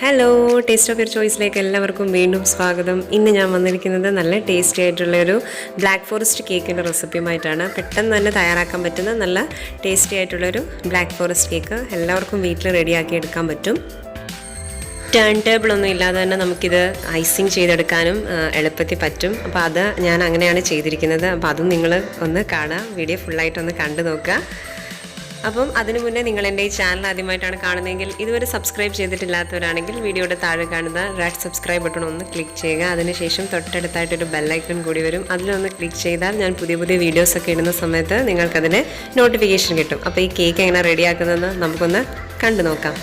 Hello, taste of your ചോയ്സിലേക്ക് എല്ലാവർക്കും വീണ്ടും സ്വാഗതം. ഇന്ന് ഞാൻ വന്നിരിക്കുന്നത് നല്ല ടേസ്റ്റി ആയിട്ടുള്ളൊരു ബ്ലാക്ക് ഫോറസ്റ്റ് കേക്കിൻ്റെ റെസിപ്പിയുമായിട്ടാണ്. പെട്ടെന്ന് തന്നെ തയ്യാറാക്കാൻ പറ്റുന്ന നല്ല ടേസ്റ്റി ആയിട്ടുള്ളൊരു ബ്ലാക്ക് ഫോറസ്റ്റ് കേക്ക് എല്ലാവർക്കും വീട്ടിൽ റെഡിയാക്കി എടുക്കാൻ പറ്റും. ടേൺ ടേബിൾ ഒന്നും ഇല്ലാതെ തന്നെ നമുക്കിത് ഐസിങ് ചെയ്തെടുക്കാനും എളുപ്പത്തിൽ പറ്റും. അപ്പോൾ അത് ഞാൻ അങ്ങനെയാണ് ചെയ്തിരിക്കുന്നത്. അപ്പോൾ അതും നിങ്ങൾ ഒന്ന് കാണുക, വീഡിയോ ഫുള്ളായിട്ടൊന്ന് കണ്ടു നോക്കുക. അപ്പം അതിനു മുന്നേ നിങ്ങൾ എൻ്റെ ഈ ചാനൽ ആദ്യമായിട്ടാണ് കാണുന്നതെങ്കിൽ ഇതുവരെ സബ്സ്ക്രൈബ് ചെയ്തിട്ടില്ലാത്തവരാണെങ്കിൽ വീഡിയോയുടെ താഴെ കാണുന്ന റെഡ് സബ്സ്ക്രൈബ് ബട്ടൺ ഒന്ന് ക്ലിക്ക് ചെയ്യുക. അതിനുശേഷം തൊട്ടടുത്തായിട്ടൊരു ബെല്ലൈക്കൺ കൂടി വരും, അതിലൊന്ന് ക്ലിക്ക് ചെയ്താൽ ഞാൻ പുതിയ പുതിയ വീഡിയോസൊക്കെ ഇടുന്ന സമയത്ത് നിങ്ങൾക്കതിന് നോട്ടിഫിക്കേഷൻ കിട്ടും. അപ്പോൾ ഈ കേക്ക് എങ്ങനെ റെഡിയാക്കുന്നതെന്ന് നമുക്കൊന്ന് കണ്ടു നോക്കാം.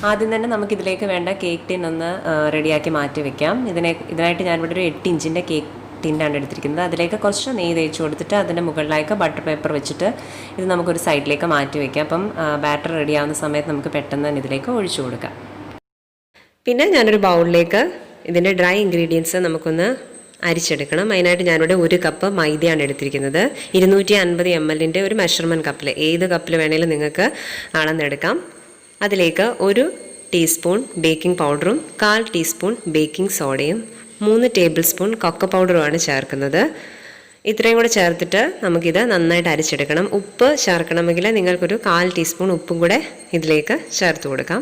ആദ്യം തന്നെ നമുക്കിതിലേക്ക് വേണ്ട കേക്ക് ടിൻ ഒന്ന് റെഡിയാക്കി മാറ്റി വെക്കാം. ഇതിനായിട്ട് ഞാനിവിടെ ഒരു 8 ഇഞ്ചിൻ്റെ കേക്ക് ടിന്നാണ് എടുത്തിരിക്കുന്നത്. അതിലേക്ക് കുറച്ച് നെയ്യ് തേച്ച് കൊടുത്തിട്ട് അതിൻ്റെ മുകളിലേക്ക് ബട്ടർ പേപ്പർ വെച്ചിട്ട് ഇത് നമുക്കൊരു സൈഡിലേക്ക് മാറ്റി വയ്ക്കാം. അപ്പം ബാറ്റർ റെഡിയാവുന്ന സമയത്ത് നമുക്ക് പെട്ടെന്ന് തന്നെ ഇതിലേക്ക് ഒഴിച്ചു കൊടുക്കാം. പിന്നെ ഞാനൊരു ബൗളിലേക്ക് ഇതിൻ്റെ ഡ്രൈ ഇൻഗ്രീഡിയൻസ് നമുക്കൊന്ന് അരിച്ചെടുക്കണം. അതിനായിട്ട് ഞാനിവിടെ 1 കപ്പ് മൈദയാണ് എടുത്തിരിക്കുന്നത്. 250 ml ഒരു മെഷർമെൻറ്റ് കപ്പിൽ, ഏത് കപ്പിൽ വേണമെങ്കിലും നിങ്ങൾക്ക് അളന്നെടുക്കാം. അതിലേക്ക് 1 ടീസ്പൂൺ ബേക്കിംഗ് പൗഡറും 1/4 ടീസ്പൂൺ ബേക്കിംഗ് സോഡയും 3 ടേബിൾ സ്പൂൺ കൊക്കോ പൗഡറുമാണ് ചേർക്കുന്നത്. ഇത്രയും കൂടെ ചേർത്തിട്ട് നമുക്കിത് നന്നായിട്ട് അരിച്ചെടുക്കണം. ഉപ്പ് ചേർക്കണമെങ്കിൽ നിങ്ങൾക്കൊരു 1/4 ടീസ്പൂൺ ഉപ്പും കൂടെ ഇതിലേക്ക് ചേർത്ത് കൊടുക്കാം.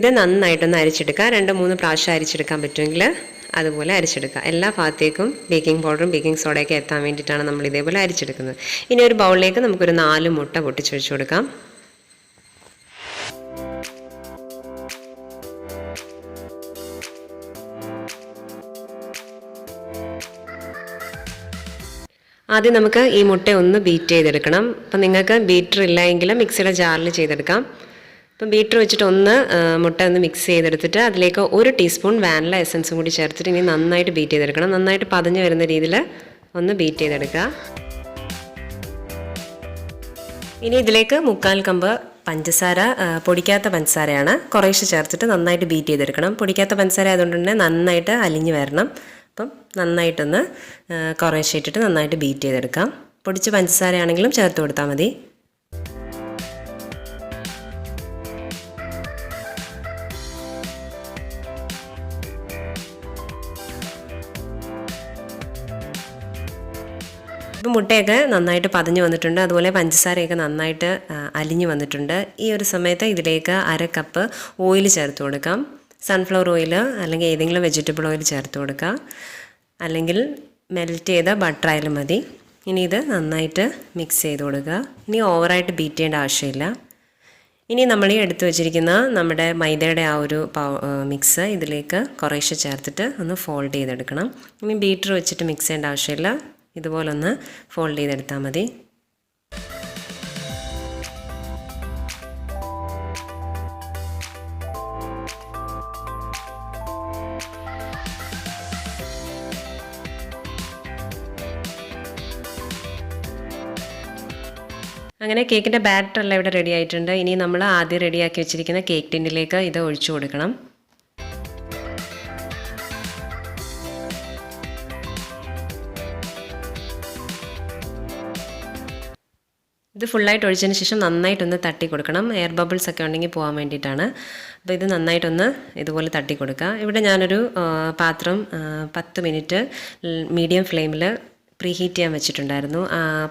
ഇത് നന്നായിട്ടൊന്ന് അരിച്ചെടുക്കുക. 2-3 പ്രാവശ്യം അരിച്ചെടുക്കാൻ പറ്റുമെങ്കിൽ അതുപോലെ അരിച്ചെടുക്കുക. എല്ലാ ഭാഗത്തേക്കും ബേക്കിംഗ് പൗഡറും ബേക്കിംഗ് സോഡയൊക്കെ എത്താൻ വേണ്ടിയിട്ടാണ് നമ്മൾ ഇതേപോലെ അരിച്ചെടുക്കുന്നത്. ഇനി ഒരു ബൗളിലേക്ക് നമുക്കൊരു 4 മുട്ട പൊട്ടിച്ചൊഴിച്ച് കൊടുക്കാം. ആദ്യം നമുക്ക് ഈ മുട്ട ഒന്ന് ബീറ്റ് ചെയ്തെടുക്കണം. അപ്പം നിങ്ങൾക്ക് ബീറ്റർ ഇല്ല എങ്കിൽ മിക്സിയുടെ ജാറിൽ ചെയ്തെടുക്കാം. അപ്പം ബീറ്റർ വെച്ചിട്ട് മുട്ട ഒന്ന് മിക്സ് ചെയ്തെടുത്തിട്ട് അതിലേക്ക് 1 ടീസ്പൂൺ വാനില എസൻസും കൂടി ചേർത്തിട്ട് ഇനി നന്നായിട്ട് ബീറ്റ് ചെയ്തെടുക്കണം. നന്നായിട്ട് പതഞ്ഞ് വരുന്ന രീതിയിൽ ഒന്ന് ബീറ്റ് ചെയ്തെടുക്കുക. ഇനി ഇതിലേക്ക് 1/4 കപ്പ് പഞ്ചസാര, പൊടിക്കാത്ത പഞ്ചസാരയാണ്, കുറേശ്ശെ ചേർത്തിട്ട് നന്നായിട്ട് ബീറ്റ് ചെയ്തെടുക്കണം. പൊടിക്കാത്ത പഞ്ചസാര ആയതുകൊണ്ട് തന്നെ നന്നായിട്ട് അലിഞ്ഞ് വരണം. അപ്പം നന്നായിട്ടൊന്ന് കുറേശ്ശെ ഇട്ടിട്ട് നന്നായിട്ട് ബീറ്റ് ചെയ്തെടുക്കാം. പൊടിച്ച പഞ്ചസാരയാണെങ്കിലും ചേർത്ത് കൊടുത്താൽ മതി. ഇപ്പം മുട്ടയൊക്കെ നന്നായിട്ട് പതഞ്ഞ് വന്നിട്ടുണ്ട്, അതുപോലെ പഞ്ചസാരയൊക്കെ നന്നായിട്ട് അലിഞ്ഞ് വന്നിട്ടുണ്ട്. ഈ ഒരു സമയത്ത് ഇതിലേക്ക് 1/2 കപ്പ് ഓയിൽ ചേർത്ത് കൊടുക്കാം. സൺഫ്ലവർ ഓയിൽ അല്ലെങ്കിൽ ഏതെങ്കിലും വെജിറ്റബിൾ ഓയിൽ ചേർത്ത് കൊടുക്കുക, അല്ലെങ്കിൽ മെൽറ്റ് ചെയ്ത ബട്ടർ ആയാലും മതി. ഇനി ഇത് നന്നായിട്ട് മിക്സ് ചെയ്ത് കൊടുക്കുക. ഇനി ഓവറായിട്ട് ബീറ്റ് ചെയ്യേണ്ട ആവശ്യമില്ല. ഇനി നമ്മൾ ഈ എടുത്തു വച്ചിരിക്കുന്ന നമ്മുടെ മൈദയുടെ ആ ഒരു മിക്സ് ഇതിലേക്ക് കുറേശ്ശെ ചേർത്തിട്ട് ഒന്ന് ഫോൾഡ് ചെയ്തെടുക്കണം. ഇനി ബീറ്റർ വെച്ചിട്ട് മിക്സ് ചെയ്യേണ്ട ആവശ്യമില്ല, ഇതുപോലൊന്ന് ഫോൾഡ് ചെയ്തെടുത്താൽ മതി. അങ്ങനെ കേക്കിൻ്റെ ബാറ്ററെല്ലാം ഇവിടെ റെഡി ആയിട്ടുണ്ട്. ഇനി നമ്മൾ ആദ്യം റെഡിയാക്കി വെച്ചിരിക്കുന്ന കേക്ക് ടിന്നിലേക്ക് ഇത് ഒഴിച്ചു കൊടുക്കണം. ഇത് ഫുള്ളായിട്ട് ഒഴിച്ചതിന് ശേഷം നന്നായിട്ടൊന്ന് തട്ടി കൊടുക്കണം. എയർ ബബിൾസ് ഒക്കെ ഉണ്ടെങ്കിൽ പോകാൻ വേണ്ടിയിട്ടാണ്. അപ്പോൾ ഇത് നന്നായിട്ടൊന്ന് ഇതുപോലെ തട്ടി കൊടുക്കുക. ഇവിടെ ഞാനൊരു പാത്രം 10 മിനിറ്റ് മീഡിയം ഫ്ലെയിമിൽ പ്രീഹീറ്റ് ചെയ്യാൻ വെച്ചിട്ടുണ്ടായിരുന്നു.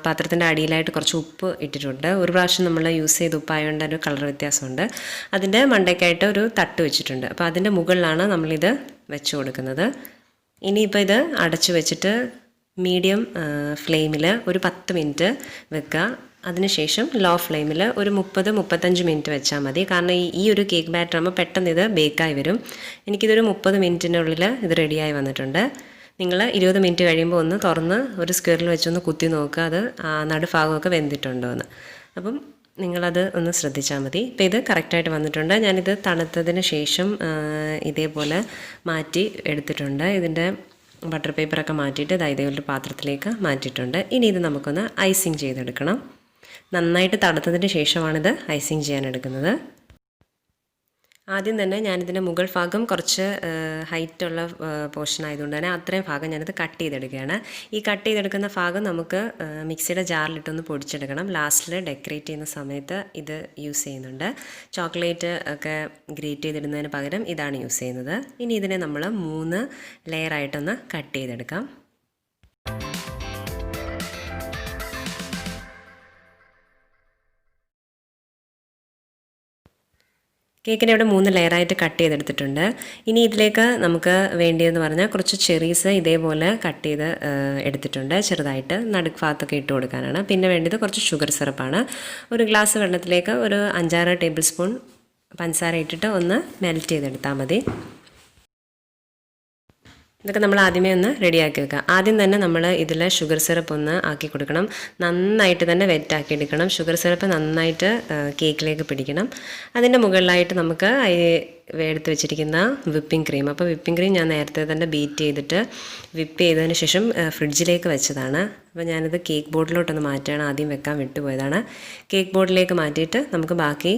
പാത്രത്തിൻ്റെ അടിയിലായിട്ട് കുറച്ച് ഉപ്പ് ഇട്ടിട്ടുണ്ട്. ഒരു പ്രാവശ്യം നമ്മൾ യൂസ് ചെയ്ത ഉപ്പായതുകൊണ്ട് ഒരു കളർ വ്യത്യാസമുണ്ട്. അതിൻ്റെ മണ്ടയ്ക്കായിട്ട് ഒരു തട്ട് വെച്ചിട്ടുണ്ട്. അപ്പോൾ അതിൻ്റെ മുകളിലാണ് നമ്മളിത് വെച്ച് കൊടുക്കുന്നത്. ഇനിയിപ്പോൾ ഇത് അടച്ചു വെച്ചിട്ട് മീഡിയം ഫ്ലെയിമിൽ ഒരു 10 മിനിറ്റ് വെക്കുക. അതിനുശേഷം ലോ ഫ്ലെയിമിൽ ഒരു 30-35 മിനിറ്റ് വെച്ചാൽ മതി. കാരണം ഈ ഒരു കേക്ക് ബാറ്റർ ആകുമ്പോൾ പെട്ടെന്ന് ഇത് ബേക്കായി വരും. എനിക്കിതൊരു 30 മിനിറ്റിനുള്ളിൽ ഇത് റെഡിയായി വന്നിട്ടുണ്ട്. നിങ്ങൾ 20 മിനിറ്റ് കഴിയുമ്പോൾ ഒന്ന് തുറന്ന് ഒരു സ്ക്വയറിൽ വെച്ചൊന്ന് കുത്തി നോക്കുക, അത് നടുഭാഗമൊക്കെ വെന്തിട്ടുണ്ടോ എന്ന്. അപ്പം നിങ്ങളത് ഒന്ന് ശ്രദ്ധിച്ചാൽ മതി. ഇപ്പോൾ ഇത് കറക്റ്റായിട്ട് വന്നിട്ടുണ്ട്. ഞാനിത് തണുത്തതിന് ശേഷം ഇതേപോലെ മാറ്റി എടുത്തിട്ടുണ്ട്. ഇതിൻ്റെ ബട്ടർ പേപ്പറൊക്കെ മാറ്റിയിട്ട് ഇതേപോലെ പാത്രത്തിലേക്ക് മാറ്റിയിട്ടുണ്ട്. ഇനി ഇത് നമുക്കൊന്ന് ഐസിങ് ചെയ്തെടുക്കണം. നന്നായിട്ട് തണുത്തതിന് ശേഷമാണിത് ഐസിങ് ചെയ്യാൻ എടുക്കുന്നത്. ആദ്യം തന്നെ ഞാനിതിൻ്റെ മുകൾ ഭാഗം കുറച്ച് ഹൈറ്റുള്ള പോർഷൻ ആയതുകൊണ്ട് തന്നെ അത്രയും ഭാഗം ഞാനിത് കട്ട് ചെയ്തെടുക്കുകയാണ്. ഈ കട്ട് ചെയ്തെടുക്കുന്ന ഭാഗം നമുക്ക് മിക്സിയുടെ ജാറിലിട്ടൊന്ന് പൊടിച്ചെടുക്കണം. ലാസ്റ്റിൽ ഡെക്കറേറ്റ് ചെയ്യുന്ന സമയത്ത് ഇത് യൂസ് ചെയ്യുന്നുണ്ട്. ചോക്ലേറ്റ് ഒക്കെ ഗ്രേറ്റ് ചെയ്തിടുന്നതിന് പകരം ഇതാണ് യൂസ് ചെയ്യുന്നത്. ഇനി ഇതിനെ നമ്മൾ 3 ലെയറായിട്ടൊന്ന് കട്ട് ചെയ്തെടുക്കാം. കേക്കിനെ ഇവിടെ 3 ലെയറായിട്ട് കട്ട് ചെയ്തെടുത്തിട്ടുണ്ട്. ഇനി ഇതിലേക്ക് നമുക്ക് വേണ്ടിയതെന്ന് പറഞ്ഞാൽ കുറച്ച് ചെറീസ് ഇതേപോലെ കട്ട് ചെയ്ത് എടുത്തിട്ടുണ്ട്. ചെറുതായിട്ട് നടുക്ക് ഭാഗത്തൊക്കെ ഇട്ട് കൊടുക്കാനാണ്. പിന്നെ വേണ്ടത് കുറച്ച് ഷുഗർ സിറപ്പാണ്. ഒരു ഗ്ലാസ് വെള്ളത്തിലേക്ക് ഒരു 5-6 ടേബിൾ സ്പൂൺ പഞ്ചസാര ഇട്ടിട്ട് ഒന്ന് മെൽറ്റ് ചെയ്തെടുത്താൽ മതി. ഇതൊക്കെ നമ്മൾ ആദ്യമേ ഒന്ന് റെഡിയാക്കി വെക്കാം. ആദ്യം തന്നെ നമ്മൾ ഇതിൽ ഷുഗർ സിറപ്പ് ഒന്ന് ആക്കി കൊടുക്കണം. നന്നായിട്ട് തന്നെ വെറ്റാക്കി എടുക്കണം. ഷുഗർ സിറപ്പ് നന്നായിട്ട് കേക്കിലേക്ക് പിടിക്കണം. അതിൻ്റെ മുകളിലായിട്ട് നമുക്ക് എടുത്ത് വെച്ചിരിക്കുന്ന വിപ്പിംഗ് ക്രീം. അപ്പോൾ വിപ്പിംഗ് ക്രീം ഞാൻ നേരത്തെ തന്നെ ബീറ്റ് ചെയ്തിട്ട് വിപ്പ് ചെയ്തതിന് ശേഷം ഫ്രിഡ്ജിലേക്ക് വെച്ചതാണ്. അപ്പോൾ ഞാനിത് കേക്ക് ബോർഡിലോട്ടൊന്ന് മാറ്റുകയാണ്. ആദ്യം വെക്കാൻ വിട്ടുപോയതാണ്. കേക്ക് ബോർഡിലേക്ക് മാറ്റിയിട്ട് നമുക്ക് ബാക്കി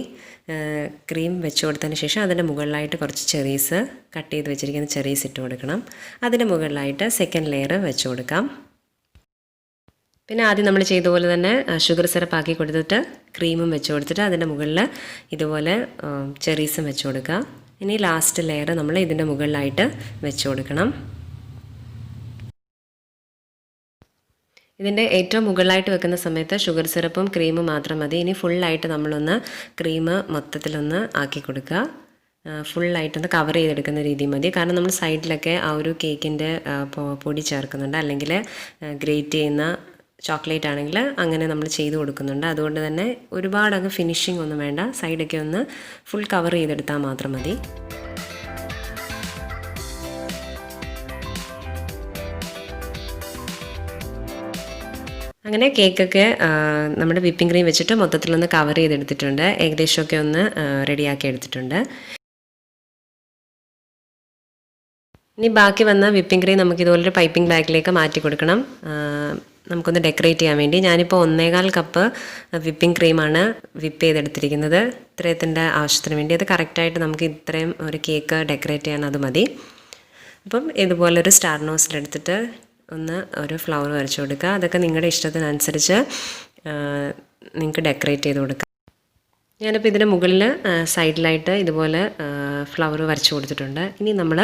ക്രീം വെച്ച് കൊടുത്തതിന് ശേഷം അതിൻ്റെ മുകളിലായിട്ട് കുറച്ച് ചെറീസ് കട്ട് ചെയ്ത് വെച്ചിരിക്കുന്ന ചെറീസ് ഇട്ട് കൊടുക്കണം. അതിൻ്റെ മുകളിലായിട്ട് സെക്കൻഡ് ലെയർ വെച്ച് കൊടുക്കാം. പിന്നെ ആദ്യം നമ്മൾ ചെയ്ത പോലെ തന്നെ ഷുഗർ സിറപ്പ് ആക്കി കൊടുത്തിട്ട് ക്രീമും വെച്ച് കൊടുത്തിട്ട് അതിൻ്റെ മുകളിൽ ഇതുപോലെ ചെറീസും വെച്ച് കൊടുക്കുക. ഇനി ലാസ്റ്റ് ലെയർ നമ്മൾ ഇതിൻ്റെ മുകളിലായിട്ട് വെച്ച് കൊടുക്കണം. ഇതിൻ്റെ ഏറ്റവും മുകളിലായിട്ട് വെക്കുന്ന സമയത്ത് ഷുഗർ സിറപ്പും ക്രീമും മാത്രം മതി. ഇനി ഫുള്ളായിട്ട് നമ്മളൊന്ന് ക്രീം മൊത്തത്തിലൊന്ന് ആക്കി കൊടുക്കുക. ഫുള്ളായിട്ടൊന്ന് കവർ ചെയ്തെടുക്കുന്ന രീതി മതി. കാരണം നമ്മൾ സൈഡിലൊക്കെ ആ ഒരു കേക്കിൻ്റെ പൊടി ചേർക്കുന്നുണ്ട്, അല്ലെങ്കിൽ ഗ്രേറ്റ് ചെയ്യുന്ന ചോക്ലേറ്റ് ആണെങ്കിൽ അങ്ങനെ നമ്മൾ ചെയ്ത് കൊടുക്കുന്നുണ്ട്. അതുകൊണ്ട് തന്നെ ഒരുപാടങ്ങ് ഫിനിഷിംഗ് ഒന്നും വേണ്ട. സൈഡൊക്കെ ഒന്ന് ഫുൾ കവർ ചെയ്തെടുത്താൽ മാത്രം മതി. അങ്ങനെ കേക്കൊക്കെ നമ്മുടെ വിപ്പിംഗ് ക്രീം വെച്ചിട്ട് മൊത്തത്തിലൊന്ന് കവർ ചെയ്തെടുത്തിട്ടുണ്ട്. ഏകദേശമൊക്കെ ഒന്ന് റെഡിയാക്കി എടുത്തിട്ടുണ്ട്. ഇനി ബാക്കി വന്ന വിപ്പിംഗ് ക്രീം നമുക്കിതുപോലൊരു പൈപ്പിംഗ് ബാഗിലേക്ക് മാറ്റി കൊടുക്കണം. നമുക്കൊന്ന് ഡെക്കറേറ്റ് ചെയ്യാൻ വേണ്ടി ഞാനിപ്പോൾ 1.25 കപ്പ് വിപ്പിംഗ് ക്രീമാണ് വിപ്പ് ചെയ്തെടുത്തിരിക്കുന്നത്. ഇത്രയത്തിൻ്റെ ആവശ്യത്തിന് വേണ്ടി. അത് കറക്റ്റായിട്ട് നമുക്ക് ഇത്രയും ഒരു കേക്ക് ഡെക്കറേറ്റ് ചെയ്യാൻ അത് മതി. അപ്പം ഇതുപോലൊരു സ്റ്റാർ നോസിലെടുത്തിട്ട് ഒന്ന് ഒരു ഫ്ലവർ വരച്ച് കൊടുക്കുക. അതൊക്കെ നിങ്ങളുടെ ഇഷ്ടത്തിനനുസരിച്ച് നിങ്ങൾക്ക് ഡെക്കറേറ്റ് ചെയ്ത് കൊടുക്കാം. ഞാനിപ്പോൾ ഇതിൻ്റെ മുകളിൽ സൈഡിലായിട്ട് ഇതുപോലെ ഫ്ലവർ വരച്ച് കൊടുത്തിട്ടുണ്ട്. ഇനി നമ്മൾ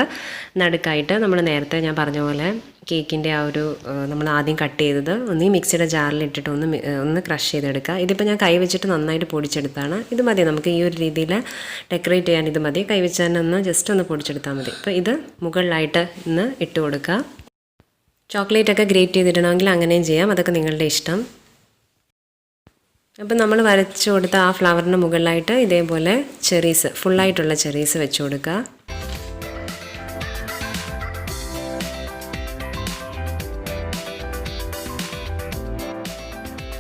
നടുക്കായിട്ട് നമ്മൾ നേരത്തെ ഞാൻ പറഞ്ഞ പോലെ കേക്കിൻ്റെ ആ ഒരു നമ്മൾ ആദ്യം കട്ട് ചെയ്തത് ഒന്ന് മിക്സിയുടെ ജാറിലിട്ടിട്ട് ഒന്ന് ക്രഷ് ചെയ്തെടുക്കുക. ഇതിപ്പോൾ ഞാൻ കൈ വെച്ചിട്ട് നന്നായിട്ട് പൊടിച്ചെടുത്താണ്. ഇത് മതി നമുക്ക് ഈ ഒരു രീതിയിൽ ഡെക്കറേറ്റ് ചെയ്യാൻ. ഇത് മതി. കൈ വെച്ച് തന്നെ ഒന്ന് ജസ്റ്റ് ഒന്ന് പൊടിച്ചെടുത്താൽ മതി. അപ്പോൾ ഇത് മുകളിലായിട്ട് ഒന്ന് ഇട്ട് കൊടുക്കുക. ചോക്ലേറ്റൊക്കെ ഗ്രേറ്റ് ചെയ്തിടണമെങ്കിൽ അങ്ങനെയും ചെയ്യാം. അതൊക്കെ നിങ്ങളുടെ ഇഷ്ടം. അപ്പം നമ്മൾ വരച്ച് കൊടുത്ത ആ ഫ്ലവറിന് മുകളിലായിട്ട് ഇതേപോലെ ചെറീസ്, ഫുള്ളായിട്ടുള്ള ചെറീസ് വെച്ച് കൊടുക്കുക.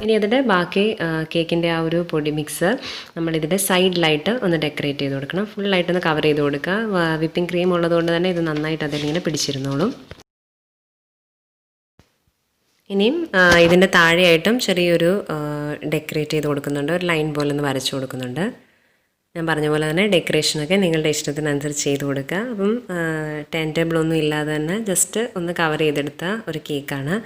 ഇനി അതിൻ്റെ ബാക്കി കേക്കിൻ്റെ ആ ഒരു പൊടി മിക്സ് നമ്മളിതിൻ്റെ സൈഡിലായിട്ട് ഒന്ന് ഡെക്കറേറ്റ് ചെയ്ത് കൊടുക്കണം. ഫുള്ളായിട്ടൊന്ന് കവർ ചെയ്ത് കൊടുക്കുക. വിപ്പിംഗ് ക്രീം ഉള്ളതുകൊണ്ട് തന്നെ ഇത് നന്നായിട്ട് അതിലിങ്ങനെ പിടിച്ചിരുന്നോളും. ഇനിയും ഇതിൻ്റെ താഴെയായിട്ടും ചെറിയൊരു ഡെക്കറേറ്റ് ചെയ്ത് കൊടുക്കുന്നുണ്ട്. ഒരു ലൈൻ പോലെ ഒന്ന് വരച്ച് കൊടുക്കുന്നുണ്ട്. ഞാൻ പറഞ്ഞ പോലെ തന്നെ ഡെക്കറേഷനൊക്കെ നിങ്ങളുടെ ഇഷ്ടത്തിനനുസരിച്ച് ചെയ്ത് കൊടുക്കുക. അപ്പം ടേൺടേബിൾ ഒന്നും ഇല്ലാതെ തന്നെ ജസ്റ്റ് ഒന്ന് കവർ ചെയ്തെടുത്ത ഒരു കേക്കാണ്.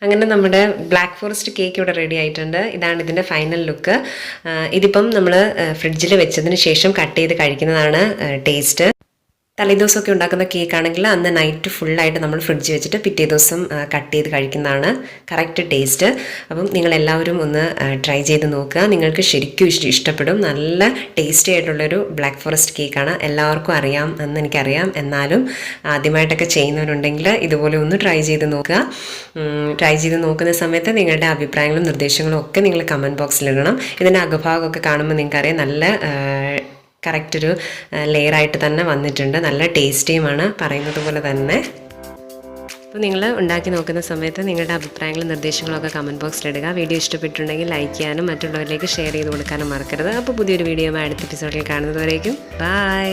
അങ്ങനെ നമ്മുടെ ബ്ലാക്ക് ഫോറസ്റ്റ് കേക്ക് ഇവിടെ റെഡി ആയിട്ടുണ്ട്. ഇതാണ് ഇതിൻ്റെ ഫൈനൽ ലുക്ക്. ഇതിപ്പം നമ്മൾ ഫ്രിഡ്ജിൽ വെച്ചതിന് ശേഷം കട്ട് ചെയ്ത് കഴിക്കുന്നതാണ് ടേസ്റ്റ്. തലേദിവസമൊക്കെ ഉണ്ടാക്കുന്ന കേക്കാണെങ്കിൽ അന്ന് നൈറ്റ് ഫുള്ളായിട്ട് നമ്മൾ ഫ്രിഡ്ജ് വെച്ചിട്ട് പിറ്റേ ദിവസം കട്ട് ചെയ്ത് കഴിക്കുന്നതാണ് കറക്റ്റ് ടേസ്റ്റ്. അപ്പം നിങ്ങളെല്ലാവരും ഒന്ന് ട്രൈ ചെയ്ത് നോക്കുക. നിങ്ങൾക്ക് ശരിക്കും ഇഷ്ടപ്പെടും. നല്ല ടേസ്റ്റി ആയിട്ടുള്ളൊരു ബ്ലാക്ക് ഫോറസ്റ്റ് കേക്കാണ്. എല്ലാവർക്കും അറിയാം എന്ന് എനിക്കറിയാം. എന്നാലും ആദ്യമായിട്ടൊക്കെ ചെയ്യുന്നവരുണ്ടെങ്കിൽ ഇതുപോലെ ഒന്ന് ട്രൈ ചെയ്ത് നോക്കുക. ട്രൈ ചെയ്ത് നോക്കുന്ന സമയത്ത് നിങ്ങളുടെ അഭിപ്രായങ്ങളും നിർദ്ദേശങ്ങളും ഒക്കെ നിങ്ങൾ കമൻറ്റ് ബോക്സിലിടണം. ഇതിൻ്റെ അകഭാഗമൊക്കെ കാണുമ്പോൾ നിങ്ങൾക്കറിയാം നല്ല കറക്റ്റ് ഒരു ലെയറായിട്ട് തന്നെ വന്നിട്ടുണ്ട്. നല്ല ടേസ്റ്റിയുമാണ് പറയുന്നത് പോലെ തന്നെ. അപ്പോൾ നിങ്ങൾ ഉണ്ടാക്കി നോക്കുന്ന സമയത്ത് നിങ്ങളുടെ അഭിപ്രായങ്ങളും നിർദ്ദേശങ്ങളും ഒക്കെ കമൻറ്റ് ബോക്സിലിടുക. വീഡിയോ ഇഷ്ടപ്പെട്ടിട്ടുണ്ടെങ്കിൽ ലൈക്ക് ചെയ്യാനും മറ്റുള്ളവരിലേക്ക് ഷെയർ ചെയ്ത് കൊടുക്കാനും മറക്കരുത്. അപ്പോൾ പുതിയൊരു വീഡിയോ അടുത്ത എപ്പിസോഡിൽ കാണുന്നതുവരേക്കും ബൈ.